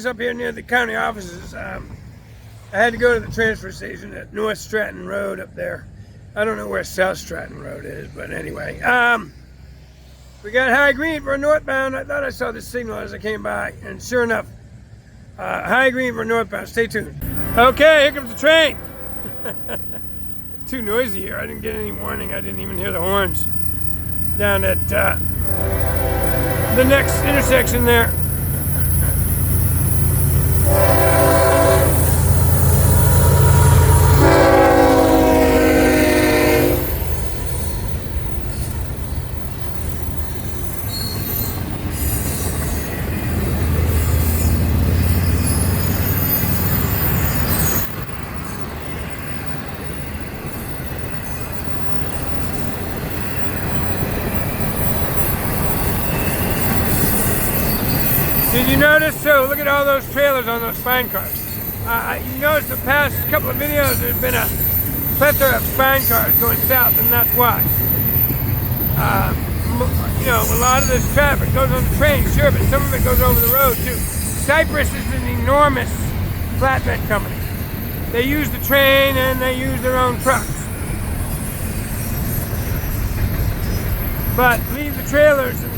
was up here near the county offices. I had to go to the transfer station at North Stratton Road up there. I don't know where South Stratton Road is, but anyway. We got high green for northbound. I thought I saw the signal as I came by, and sure enough, high green for northbound. Stay tuned. Okay, here comes the train. It's too noisy here. I didn't get any warning. I didn't even hear the horns down at the next intersection there. Did you notice? So look at all those trailers on those spine cars. You notice the past couple of videos there's been a plethora of spine cars going south, and that's why. You know, a lot of this traffic goes on the train, sure, but some of it goes over the road too. Cypress is an enormous flatbed company. They use the train and they use their own trucks. But leave the trailers in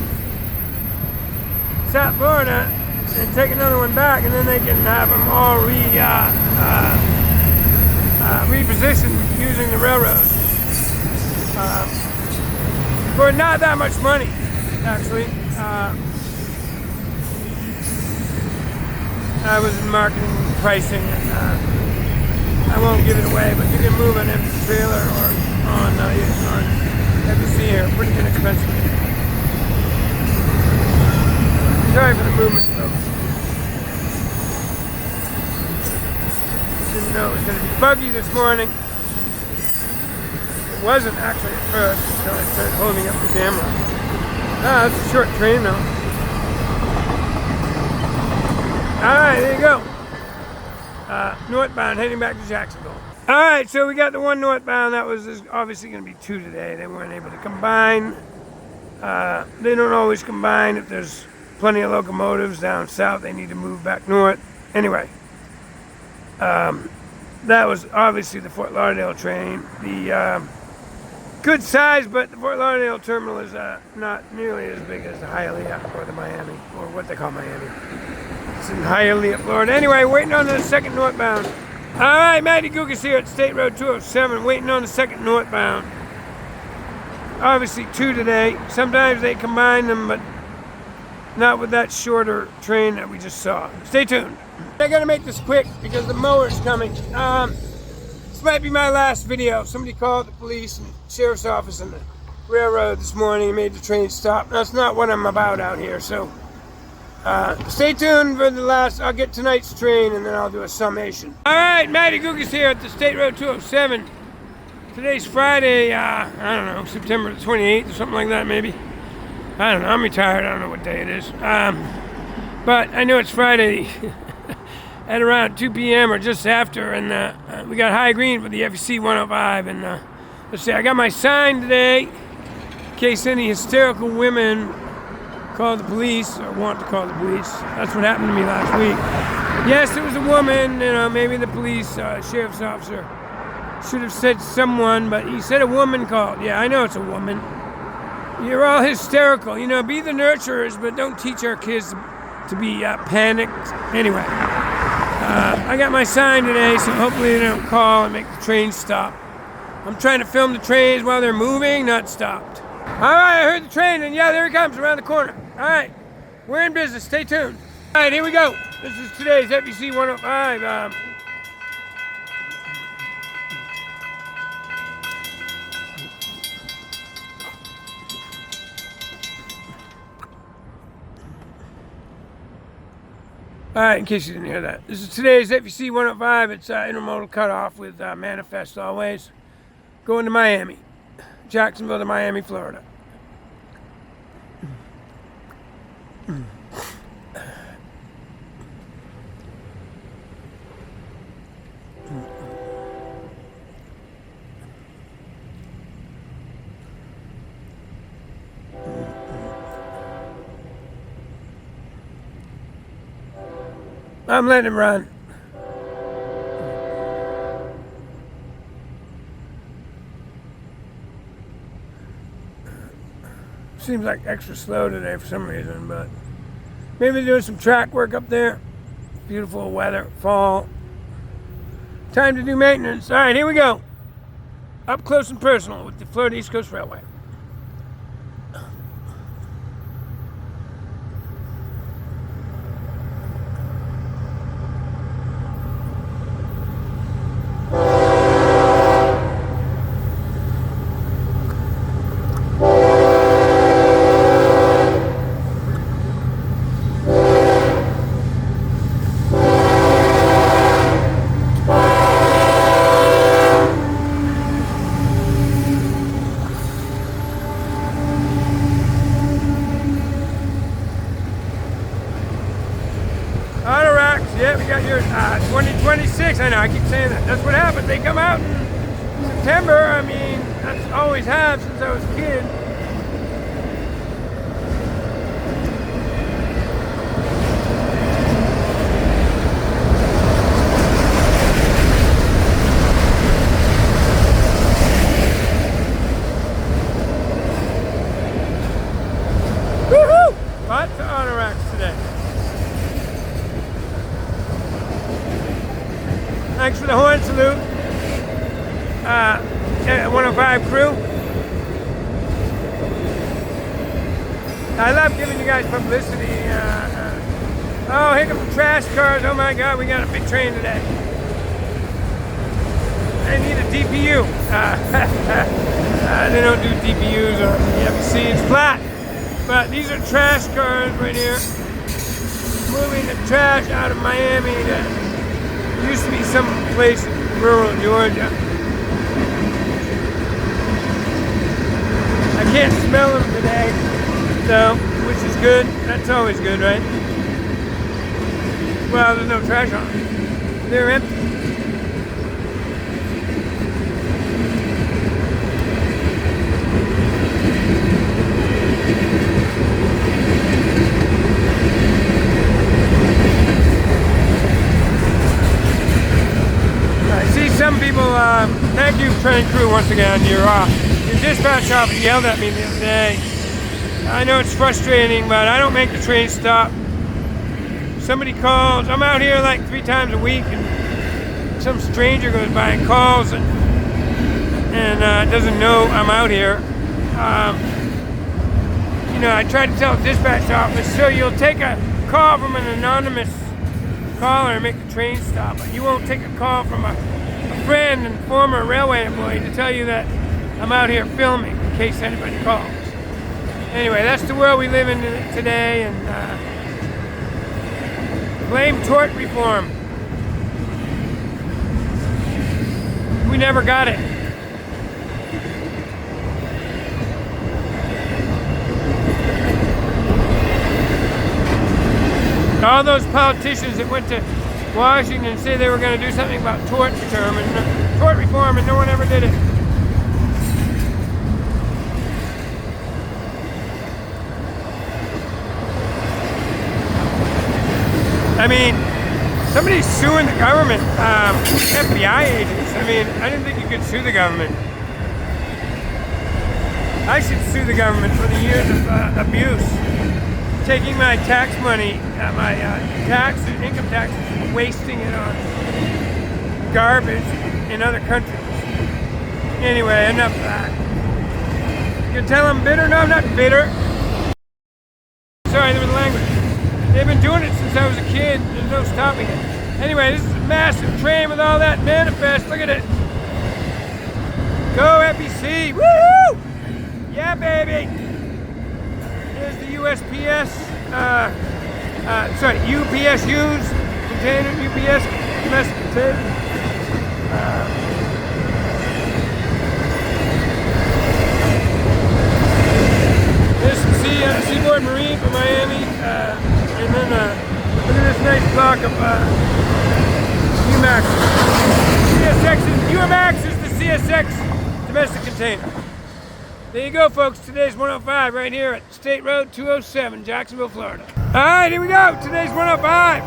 South Florida and take another one back, and then they can have them all repositioned using the railroad for not that much money, actually. I was in marketing pricing, and I won't give it away, but you can move an empty trailer or on FEC here pretty inexpensive. Sorry for the movement, folks. Didn't know it was going to be buggy this morning. It wasn't actually at first until I started holding up the camera. Ah, it's a short train though. Alright, there you go. Northbound, heading back to Jacksonville. Alright, so we got the one northbound. That was obviously going to be two today. They weren't able to combine. They don't always combine if there's plenty of locomotives down south. They need to move back north. Anyway, that was obviously the Fort Lauderdale train. The good size, but the Fort Lauderdale terminal is not nearly as big as the Hialeah or the Miami, or what they call Miami. It's in Hialeah, Florida. Anyway, waiting on the second northbound. All right, Matty Gugas here at State Road 207, waiting on the second northbound. Obviously two today. Sometimes they combine them, but not with that shorter train that we just saw. Stay tuned. I gotta make this quick because the mower's coming. This might be my last video. Somebody called the police and sheriff's office and the railroad this morning and made the train stop. That's not what I'm about out here, so stay tuned for the last. I'll get tonight's train and then I'll do a summation. All right, Matty Gugas here at the State Road 207. Today's Friday, I don't know, September 28th or something like that maybe. I don't know, I'm retired, I don't know what day it is. But I know it's Friday at around 2 p.m. or just after, and we got high green for the FEC 105. And let's see, I got my sign today in case any hysterical women call the police or want to call the police. That's what happened to me last week. Yes, it was a woman, you know, maybe the police, sheriff's officer should have said someone, but he said a woman called. Yeah, I know it's a woman. You're all hysterical, you know, be the nurturers, but don't teach our kids to be panicked. Anyway, I got my sign today, so hopefully they don't call and make the train stop. I'm trying to film the trains while they're moving, not stopped. All right, I heard the train, and yeah, there it comes around the corner. All right, we're in business, stay tuned. All right, here we go. This is today's FEC 105. All right, in case you didn't hear that. This is today's FEC 105. It's intermodal cutoff with manifest always. Going to Miami. Jacksonville to Miami, Florida. I'm letting him run. Seems like extra slow today for some reason, but maybe they're doing some track work up there. Beautiful weather, fall. Time to do maintenance. All right, here we go. Up close and personal with the Florida East Coast Railway. Yeah, we got your 2026. I know, I keep saying that. That's what happens. They come out in September. I mean, that's always have since I was a kid. Woohoo! Lots of auto racks today. Thanks for the horn salute. 105 crew. I love giving you guys publicity. Oh, here come the trash cars. Oh my God, we got a big train today. They need a DPU. They don't do DPUs on the FEC. It's flat. But these are trash cars right here. Moving the trash out of Miami to used to be some place in rural Georgia. I can't smell them today, so, which is good. That's always good, right? Well, there's no trash on them. They're empty. Some people, thank you train crew once again. Your dispatch officer yelled at me the other day. I know it's frustrating, but I don't make the train stop. Somebody calls, I'm out here like 3 times a week, and some stranger goes by and calls and doesn't know I'm out here. You know, I tried to tell the dispatch office, so you'll take a call from an anonymous caller and make the train stop, but you won't take a call from a friend and former railway employee to tell you that I'm out here filming in case anybody calls. Anyway, that's the world we live in today, and blame tort reform. We never got it. All those politicians that went to Washington and say they were going to do something about tort reform, and no one ever did it. I mean, somebody's suing the government, FBI agents. I mean, I didn't think you could sue the government. I should sue the government for the years of abuse. Taking my tax money, my taxes, income taxes, and wasting it on garbage in other countries. Anyway, enough of that. You can tell I'm bitter? No, I'm not bitter. Sorry, there was language. They've been doing it since I was a kid. There's no stopping it. Anyway, this is a massive train with all that manifest. Look at it. Go FEC. Woohoo! Yeah, baby. Here's the USPS, UPSUs, container, UPS, domestic container. This is Seaboard Marine from Miami, and then look at this nice block of UMAX. UMAX is the CSX domestic container. There you go, folks. Today's 105 right here at State Road 207, Jacksonville, Florida. All right, here we go. Today's 105.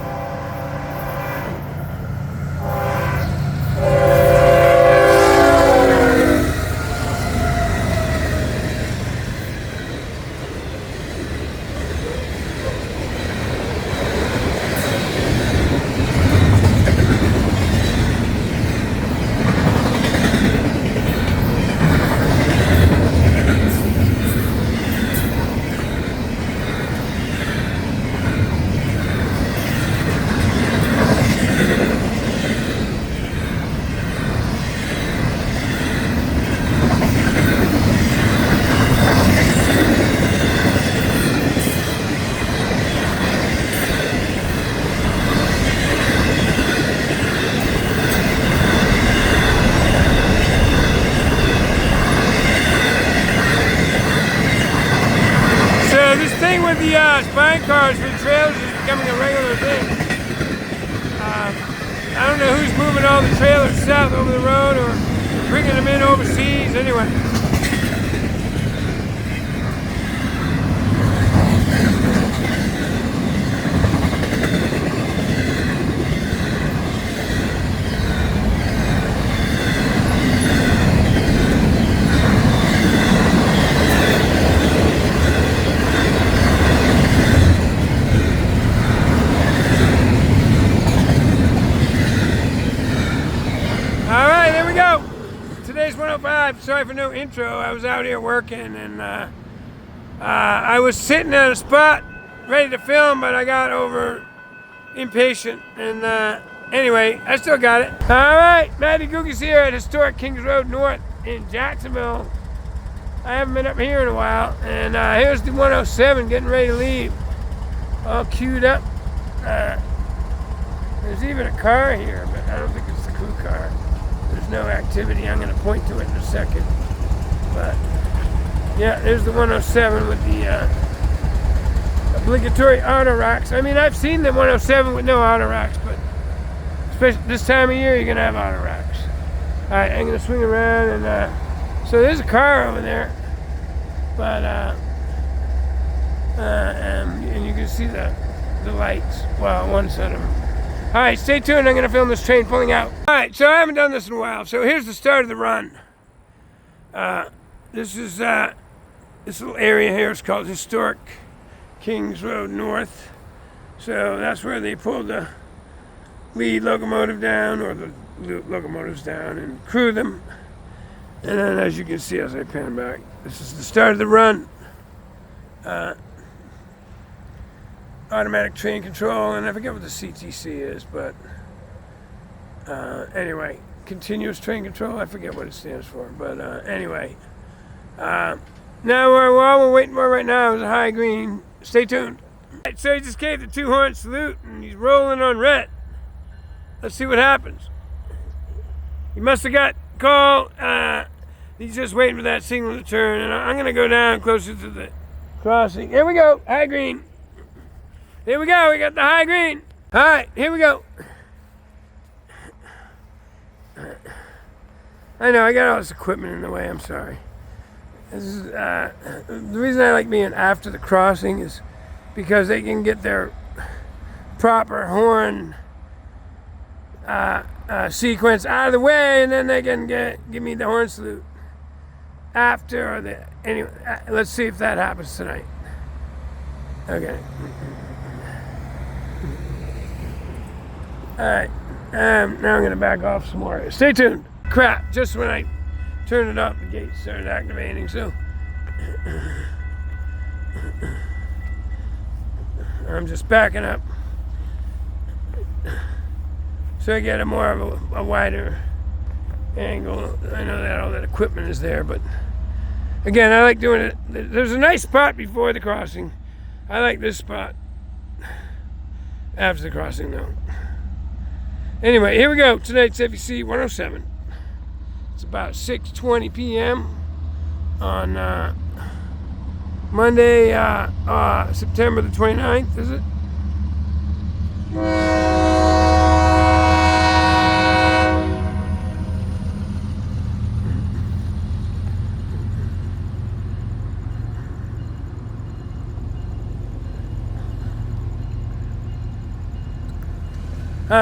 the spine cars for the trailers is becoming a regular thing. I don't know who's moving all the trailers south over the road or bringing them in overseas. Anyway. Alright, there we go. Today's 105. Sorry for no intro. I was out here working and I was sitting at a spot ready to film, but I got over impatient. And anyway, I still got it. Alright, Matty Googie's here at historic Kings Road North in Jacksonville. I haven't been up here in a while. And here's the 107 getting ready to leave. All queued up. There's even a car here, but I don't think it's the crew car. There's no activity. I'm going to point to it in a second. But, yeah, there's the 107 with the obligatory auto racks. I mean, I've seen the 107 with no auto racks, but especially this time of year, you're going to have auto racks. All right, I'm going to swing around. And so there's a car over there. But, and you can see the lights. Well, one set of them. All right, stay tuned. I'm going to film this train pulling out. All right, so I haven't done this in a while. So here's the start of the run. This is this little area here is called Historic Kings Road North. So that's where they pulled the lead locomotive down, or the locomotives down, and crew them. And then, as you can see as I pan back, this is the start of the run. Automatic train control, and I forget what the CTC is, but anyway, continuous train control, I forget what it stands for, but anyway. Now, all we're waiting for right now is a high green. Stay tuned. Right, so he just gave the 2-horn salute, and he's rolling on red. Let's see what happens. He must have got call. He's just waiting for that signal to turn, and I'm going to go down closer to the crossing. Here we go, high green. Here we go, we got the high green. All right, here we go. I know, I got all this equipment in the way, I'm sorry. This is, the reason I like being after the crossing is because they can get their proper horn sequence out of the way, and then they can give me the horn salute after. Or anyway, let's see if that happens tonight. Okay. Alright, now I'm going to back off some more. Stay tuned. Crap, just when I turned it off, the gate started activating, so I'm just backing up so I get a more of a wider angle. I know that all that equipment is there, but again, I like doing it. There's a nice spot before the crossing. I like this spot after the crossing, though. Anyway, here we go. Tonight's FEC 107. It's about 6:20 p.m. on Monday, September the 29th, is it?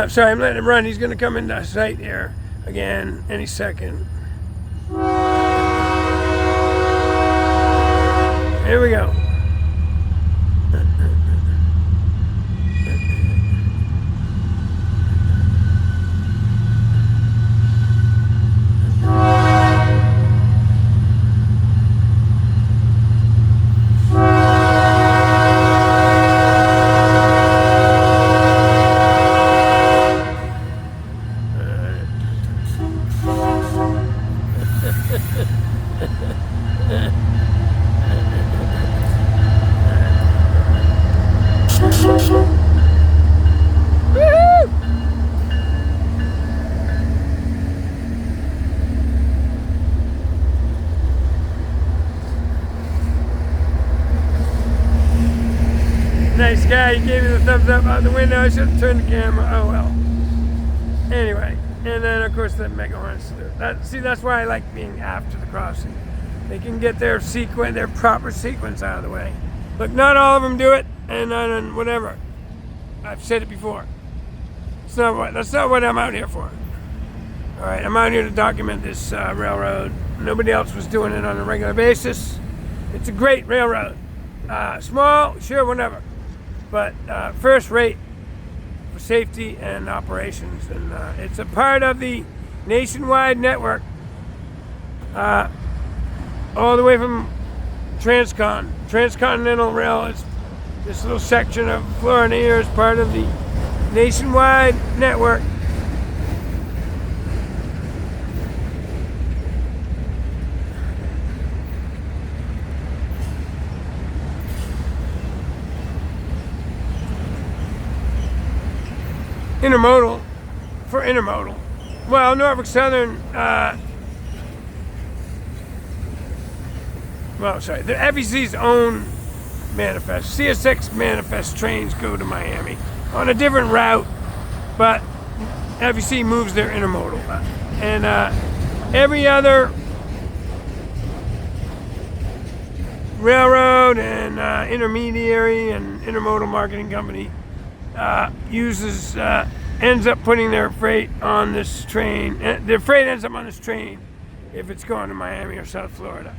Sorry, I'm letting him run. He's going to come into sight here again any second. Here we go. nice guy. He gave me the thumbs up out the window. I should have turned the camera. Oh well. Anyway, and then of course the Megahorn salute. That's why I like being after the crossing. They can get their proper sequence out of the way. Look, not all of them do it, and whatever. I've said it before. That's not what I'm out here for. All right, I'm out here to document this railroad. Nobody else was doing it on a regular basis. It's a great railroad. Small, sure, whatever. But first rate for safety and operations. And it's a part of the nationwide network. All the way from Transcontinental Rail. It's this little section of Florida here is part of the nationwide network. Intermodal, for intermodal. Well, Norfolk Southern, the FEC's own manifest, CSX manifest trains go to Miami on a different route, but FEC moves their intermodal. And every other railroad and intermediary and intermodal marketing company ends up putting their freight on this train. Their freight ends up on this train if it's going to Miami or South Florida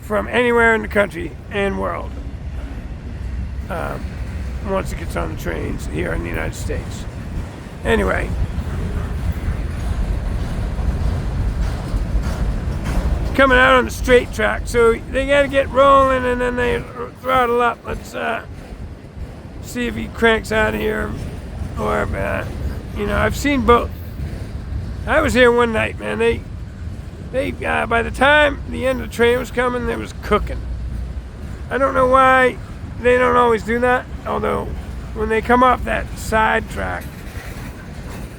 from anywhere in the country and world. Once it gets on the trains here in the United States. Anyway, coming out on the straight track, so they got to get rolling and then they throttle up. Let's see if he cranks out of here, or I've seen both. I was here one night, man. They by the time the end of the train was coming, they was cooking. I don't know why they don't always do that. Although when they come off that side track,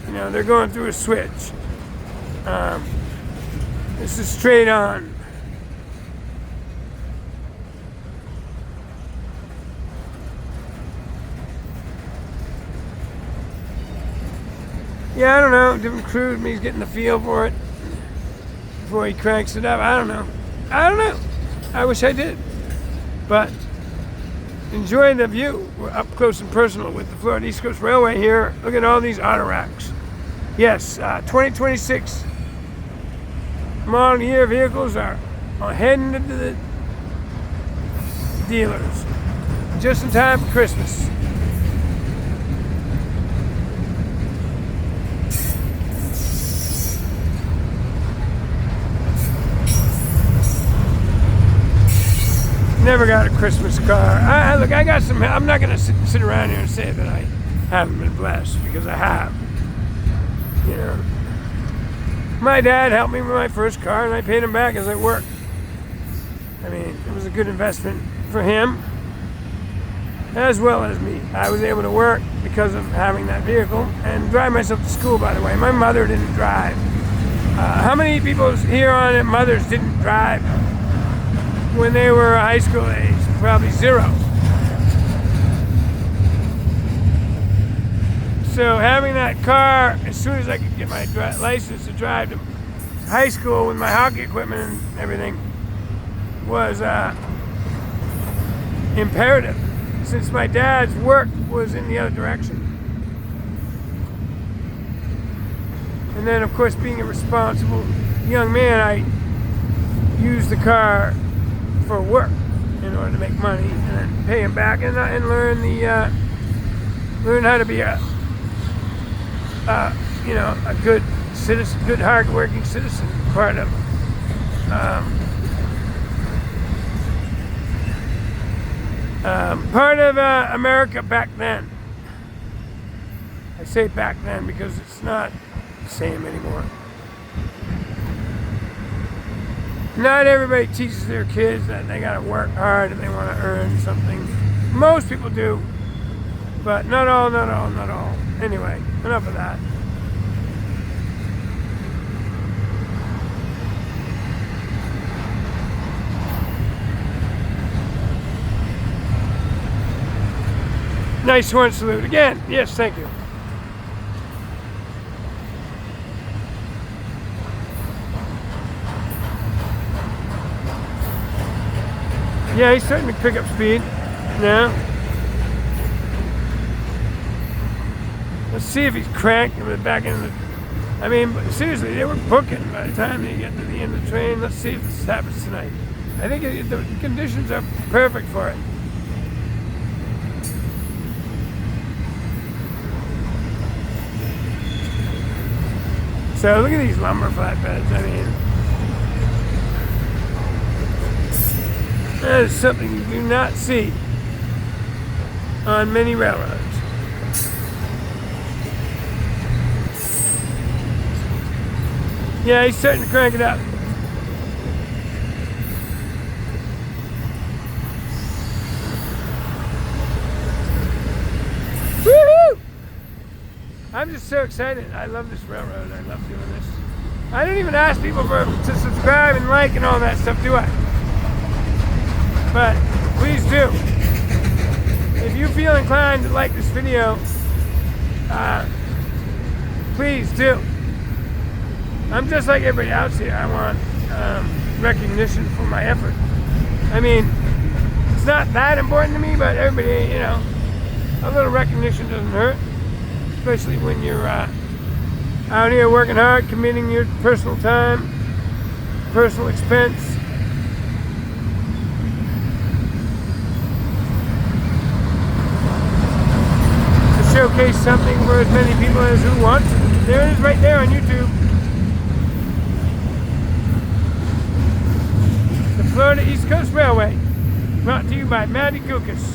they're going through a switch. This is straight on. Yeah, I don't know. Different crew. He's getting the feel for it before he cranks it up. I don't know. I wish I did. But enjoy the view. We're up close and personal with the Florida East Coast Railway here. Look at all these auto racks. Yes, 2026 model year vehicles are heading to the dealers just in time for Christmas. Never got a Christmas car. Look, I got some. I'm not going to sit around here and say that I haven't been blessed, because I have. My dad helped me with my first car, and I paid him back as I worked. I mean, it was a good investment for him, as well as me. I was able to work because of having that vehicle and drive myself to school, by the way. My mother didn't drive. How many people here on it, mothers didn't drive when they were high school age? Probably zero. So having that car, as soon as I could get my license to drive to high school with my hockey equipment and everything, was imperative, since my dad's work was in the other direction. And then, of course, being a responsible young man, I used the car for work in order to make money and then pay him back and learn how to be a good citizen, good hard-working citizen, part of America back then. I say back then because it's not the same anymore. Not everybody teaches their kids that they gotta work hard if they want to earn something. Most people do, but not all. Anyway, enough of that. Nice horn salute. Again, yes, thank you. Yeah, he's starting to pick up speed now. Let's see if he's cranked him back in the... I mean, seriously, they were booking by the time they get to the end of the train. Let's see if this happens tonight. I think the conditions are perfect for it. So look at these lumber flatbeds. I mean, that is something you do not see on many railroads. Yeah, he's starting to crank it up. Woohoo! I'm just so excited. I love this railroad. I love doing this. I didn't even ask people to subscribe and like and all that stuff, do I? But please do. If you feel inclined to like this video, please do. I'm just like everybody else here. I want recognition for my effort. I mean, it's not that important to me, but everybody, you know, a little recognition doesn't hurt. Especially when you're out here working hard, committing your personal time, personal expense. To showcase something for as many people as who want to. There it is right there on YouTube. Florida East Coast Railway, brought to you by Matty Gukas.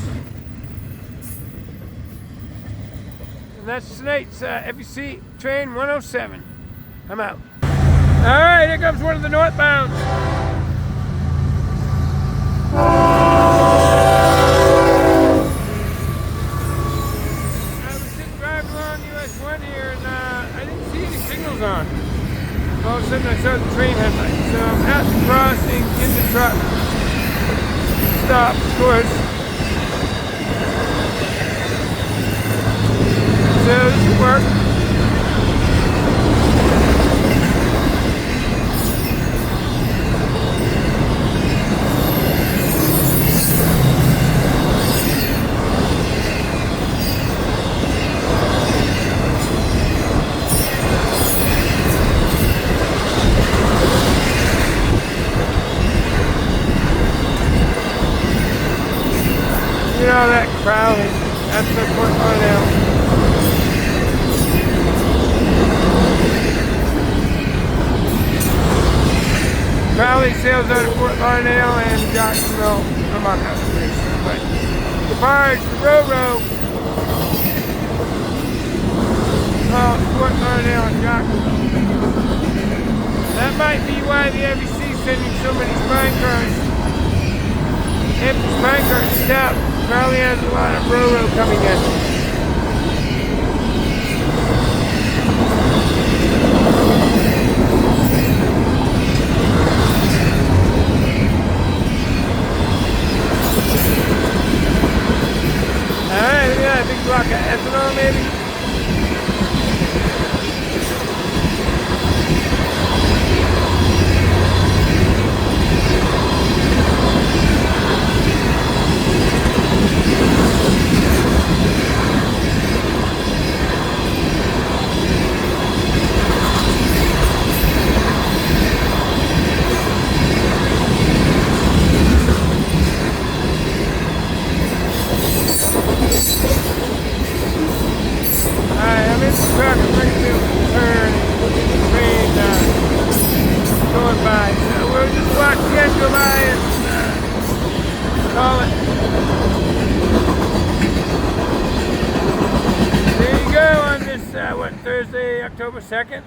And that's tonight's FEC train 107. I'm out. Alright, here comes one of the Northbounds. I was just driving along US 1 here and I didn't see any signals on. All of a sudden I saw the train headlights. So I'm at the crossing in the truck. Stop, of course. So this will work. You know that crowd, that's the Fort Lauderdale. Crowley sails out of Fort Lauderdale and Jacksonville, among other places. But the barge, the Ro-Ro, Fort Lauderdale and Jacksonville. That might be why the FEC is sending so many spine cars. Empty spine cars stop. Probably has a lot of Ro-Ro coming in. Alright, look at that big block of ethanol maybe. Thursday, October 2nd.